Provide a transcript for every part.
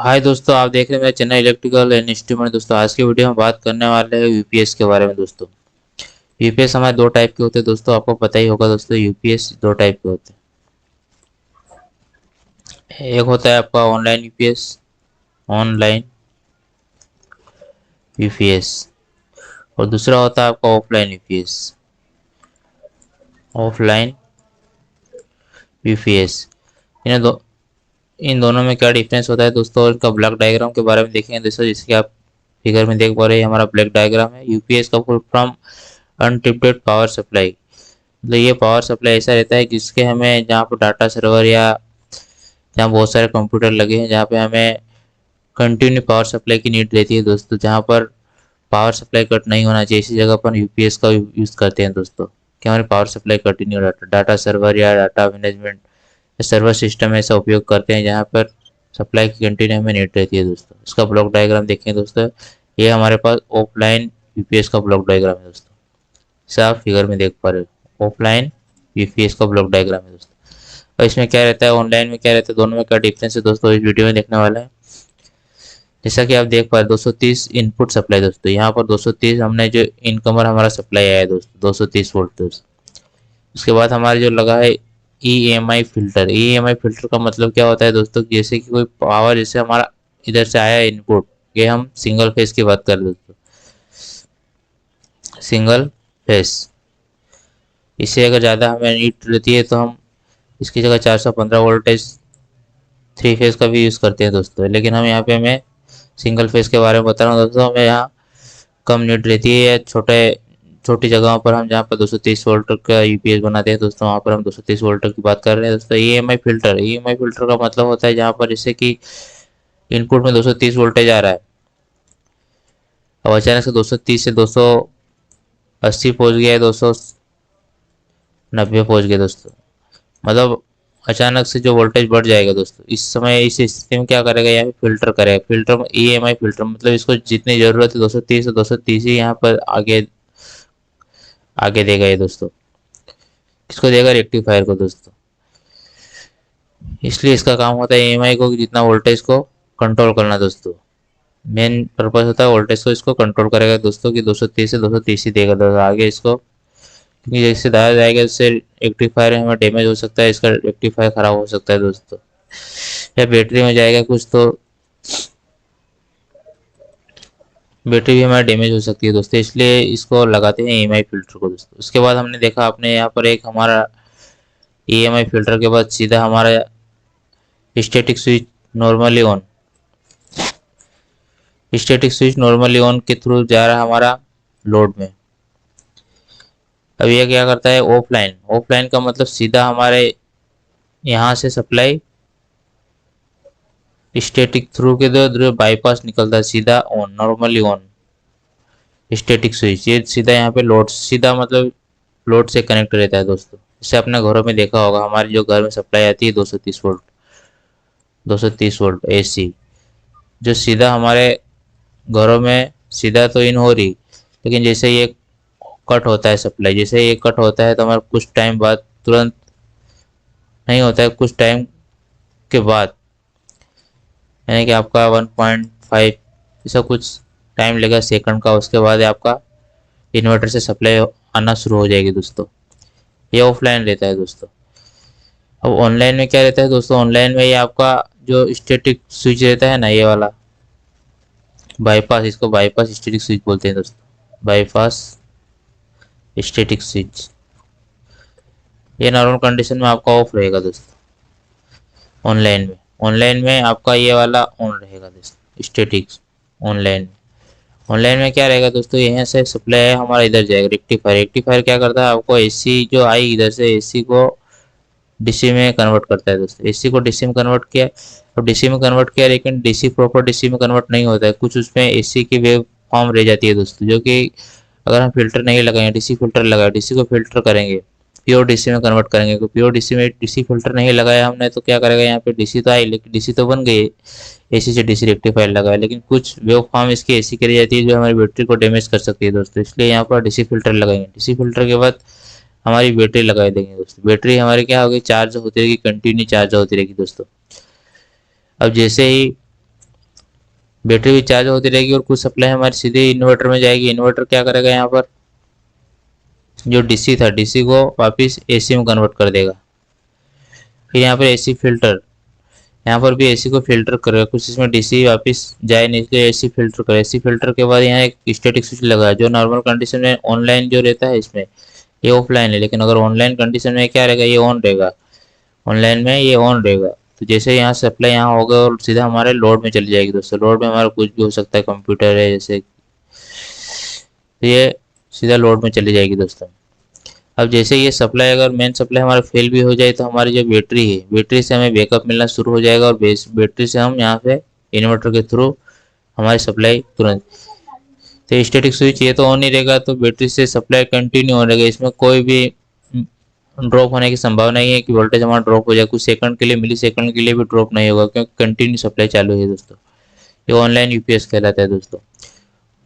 हाय दोस्तों, आप देख रहे हैं मेरा चैनल इलेक्ट्रिकल एंड इंस्ट्रूमेंट। दोस्तों आज के वीडियो में बात करने वाले हैं यूपीएस के बारे में। दोस्तों यूपीएस हमारे दो टाइप के होते हैं। दोस्तों आपको पता ही होगा दोस्तों, यूपीएस दो टाइप के होते हैं। एक होता है आपका ऑनलाइन यूपीएस, ऑनलाइन यूपीएस, और दूसरा होता है आपका ऑफलाइन यूपीएस, ऑफलाइन यूपीएस। इन दो इन दोनों में क्या डिफरेंस होता है दोस्तों, और इनका ब्लॉक डायग्राम के बारे में देखेंगे दोस्तों। जैसे कि आप फिगर में देख पा रहे हैं, हमारा ब्लॉक डायग्राम है। यूपीएस का फुल फॉर्म अनट्रिप्टेड पावर सप्लाई। मतलब ये पावर सप्लाई ऐसा रहता है जिसके हमें जहाँ पर डाटा सर्वर या जहाँ बहुत सारे कंप्यूटर लगे हैं, जहाँ पे हमें कंटिन्यू पावर सप्लाई की नीड रहती है दोस्तों, जहाँ पर पावर सप्लाई कट नहीं होना चाहिए, इसी जगह पर यूपीएस का यूज़ करते हैं दोस्तों कि हमारी power supply continue data server या डाटा मैनेजमेंट सर्वर सिस्टम ऐसा उपयोग करते हैं जहाँ पर सप्लाई की कंटिन्यू हमें नीड रहती है दोस्तों। इसका ब्लॉक डायग्राम देखें दोस्तों, ये हमारे पास ऑफलाइन यूपीएस का ब्लॉक डायग्राम है दोस्तों। इसे आप फिगर में देख पा रहे हो, ऑफलाइन यूपीएस का ब्लॉक डायग्राम है दोस्तों। और इसमें क्या रहता है, ऑनलाइन में क्या रहता है, दोनों में क्या डिफरेंस है दोस्तों, इस वीडियो में देखने वाला है। जैसा कि आप देख पा रहे 230 इनपुट सप्लाई दोस्तों, यहाँ पर 230 हमने जो इनकमर हमारा सप्लाई आया है दोस्तों 230 वोल्ट दोस्तों। उसके बाद हमारे जो लगा है ईएमआई फिल्टर। ईएमआई फिल्टर का मतलब क्या होता है दोस्तों, जैसे कि कोई पावर जैसे हमारा इधर से आया इनपुट, ये हम सिंगल फेस की बात कर रहे दोस्तों, सिंगल फेस। इससे अगर ज़्यादा हमें नीड रहती है तो हम इसकी जगह 415 वोल्टेज थ्री फेस का भी यूज़ करते हैं दोस्तों। लेकिन हम यहाँ पे हमें सिंगल फेस के बारे में बता रहा हूँ दोस्तों। हमें यहाँ कम नीड रहती है, या छोटी जगहों पर हम जहाँ पर 230 वोल्ट का यूपीएस बनाते हैं दोस्तों, वहाँ पर हम 230 वोल्ट की बात कर रहे हैं दोस्तों। ईएमआई फिल्टर का मतलब होता है जहाँ पर जैसे कि इनपुट में 230 वोल्टेज आ रहा है, अब अचानक से 230 से 280 पहुँच गया है, 290 पहुँच गया दोस्तों। मतलब अचानक से जो वोल्टेज बढ़ जाएगा दोस्तों, इस समय इस स्थिति में क्या करेगा, यहाँ पे फिल्टर करेगा। फिल्टर ईएमआई फिल्टर मतलब इसको जितनी जरूरत है 230 से 230 ही यहाँ पर आगे आगे देगा ये दोस्तों। किसको देगा, रेक्टिफायर को दोस्तों। इसलिए इसका काम होता है ईएमआई को जितना वोल्टेज को कंट्रोल करना दोस्तों। मेन पर्पस होता है वोल्टेज को इसको कंट्रोल करेगा दोस्तों कि 230 से 230 ही देगा दोस्तों आगे इसको, क्योंकि जैसे दाया जाएगा इससे रेक्टिफायर हमें डैमेज हो सकता है, इसका रेक्टिफायर खराब हो सकता है दोस्तों, या बैटरी में जाएगा कुछ तो बैटरी भी हमारी डैमेज हो सकती है दोस्तों। इसलिए इसको लगाते हैं ईएमआई फिल्टर को दोस्तों। उसके बाद हमने देखा आपने यहाँ पर एक हमारा ईएमआई फिल्टर के बाद सीधा हमारा static switch normally on, static switch normally on के थ्रू जा रहा है हमारा लोड में। अब यह क्या करता है, ऑफलाइन। ऑफलाइन का मतलब सीधा हमारे यहाँ से सप्लाई स्टैटिक थ्रू के दो बाईपास निकलता है, सीधा on, normally on static switch. ये सीधा यहाँ पे लोड, सीधा मतलब लोड से कनेक्ट रहता है दोस्तों। जैसे अपने घरों में देखा होगा, हमारी जो घर में सप्लाई आती है 230 वोल्ट, 230 वोल्ट एसी, जो सीधा हमारे घरों में सीधा तो इन हो रही, लेकिन जैसे ये कट होता है सप्लाई, जैसे ये कट होता है तो हमारे कुछ टाइम बाद, तुरंत नहीं होता है, कुछ टाइम के बाद, यानी कि आपका 1.5 ऐसा कुछ टाइम लगेगा सेकंड का, उसके बाद आपका इन्वर्टर से सप्लाई आना शुरू हो जाएगी दोस्तों। ये ऑफलाइन रहता है दोस्तों। अब ऑनलाइन में क्या रहता है दोस्तों, ऑनलाइन में ये आपका जो स्टैटिक स्विच रहता है ना, ये वाला बाईपास, इसको बाईपास स्टैटिक स्विच बोलते हैं दोस्तों, बाईपास स्टैटिक स्विच। ये नॉर्मल कंडीशन में आपका ऑफ रहेगा दोस्तों। ऑनलाइन में आपका ये वाला ऑन रहेगा दोस्तों, स्टैटिक। ऑनलाइन में ऑनलाइन में क्या रहेगा दोस्तों, यहाँ से सप्लाई है हमारा इधर जाएगा रेक्टिफायर। रेक्टिफायर क्या करता है, आपको एसी जो आई इधर से, एसी को डीसी में कन्वर्ट करता है दोस्तों। एसी को डीसी में कन्वर्ट किया, अब डीसी में कन्वर्ट किया, लेकिन डीसी प्रॉपर डीसी में कन्वर्ट नहीं होता है, कुछ उसमें एसी की वेव फॉर्म रह जाती है दोस्तों, जो कि अगर हम फिल्टर नहीं लगाएंगे, डीसी फिल्टर लगाए, डीसी को फिल्टर करेंगे, प्योर डीसी में कन्वर्ट करेंगे, क्योंकि प्योर डीसी में डीसी फिल्टर नहीं लगाया हमने तो क्या करेगा, यहाँ पे डीसी तो आई लेकिन डीसी तो बन गई, एसी से डीसी रेक्टिफायर लगाया, लेकिन कुछ वेव फॉर्म इसकी एसी की रह जाती है जो हमारी बैटरी को डैमेज कर सकती है दोस्तों। इसलिए यहाँ पर डीसी फिल्टर लगाएंगे। डीसी फिल्टर के बाद हमारी बैटरी लगा देंगे दोस्तों। बैटरी हमारी क्या होगी, चार्ज होती रहेगी, कंटिन्यू चार्ज होती रहेगी दोस्तों। अब जैसे ही बैटरी भी चार्ज होती रहेगी और कुछ सप्लाई हमारी सीधे इन्वर्टर में जाएगी। इन्वर्टर क्या करेगा, यहाँ पर जो डीसी था, डीसी को वापस एसी में कन्वर्ट कर देगा। फिर यहाँ पर एसी फिल्टर, यहाँ पर भी एसी को फिल्टर करेगा, कुछ इसमें डीसी वापस जाए नहीं, इसलिए एसी फिल्टर करे। एसी फिल्टर के बाद यहाँ एक स्टैटिक स्विच लगा है, जो नॉर्मल कंडीशन में ऑनलाइन जो रहता है इसमें ये ऑफलाइन है, लेकिन अगर ऑनलाइन कंडीशन में क्या रहेगा, ये ऑन रहेगा। ऑनलाइन में ये ऑन रहेगा। तो जैसे यहाँ सप्लाई यहाँ होगा और सीधा हमारे लोड में चली जाएगी दोस्तों। लोड में हमारा कुछ भी हो सकता है, कंप्यूटर है जैसे, तो ये सीधा लोड में चली जाएगी दोस्तों। अब जैसे ये सप्लाई, अगर मेन सप्लाई हमारा फेल भी हो जाए तो हमारी जो बैटरी है, बैटरी से हमें बैकअप मिलना शुरू हो जाएगा और बैटरी से हम यहाँ पे इन्वर्टर के थ्रू हमारी सप्लाई तुरंत। तो स्टैटिक स्विच ये तो ऑन ही रहेगा, तो बैटरी से सप्लाई कंटिन्यू हो रहेगा। इसमें कोई भी ड्रॉप होने की संभावना नहीं है कि वोल्टेज हमारा ड्रॉप हो जाए। कुछ सेकंड के लिए, मिली सेकंड के लिए भी ड्रॉप नहीं होगा, क्योंकि कंटिन्यू सप्लाई चालू है दोस्तों। ये ऑनलाइन यूपीएस कहलाता है दोस्तों।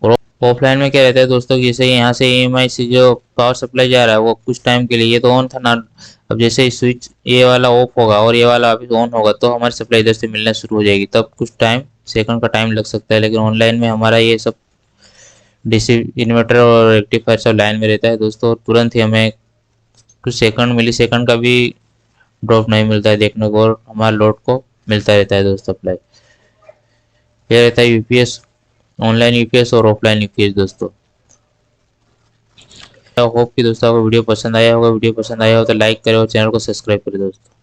और ऑफलाइन में क्या रहता है दोस्तों, जैसे यहाँ से ईएमआई से जो पावर सप्लाई जा रहा है वो कुछ टाइम के लिए, ये तो ऑन था ना, अब जैसे स्विच ये वाला ऑफ होगा और ये वाला वापस ऑन होगा तो हमारी सप्लाई इधर से मिलना शुरू हो जाएगी। तब कुछ टाइम, सेकंड का टाइम लग सकता है, लेकिन ऑनलाइन में हमारा ये सब डीसी इन्वर्टर और रेक्टिफायर सब लाइन में रहता है दोस्तों, और तुरंत ही हमें कुछ सेकंड, मिली सेकंड का भी ड्रॉप नहीं मिलता है देखने को, और हमारे लोड को मिलता रहता है दोस्तों सप्लाई। ये रहता है यूपीएस, ऑनलाइन यूपीएस और ऑफलाइन यूपीएस दोस्तों। होप कि दोस्तों आपको वीडियो पसंद आया होगा। वीडियो पसंद आया हो तो लाइक करें और चैनल को सब्सक्राइब करें दोस्तों।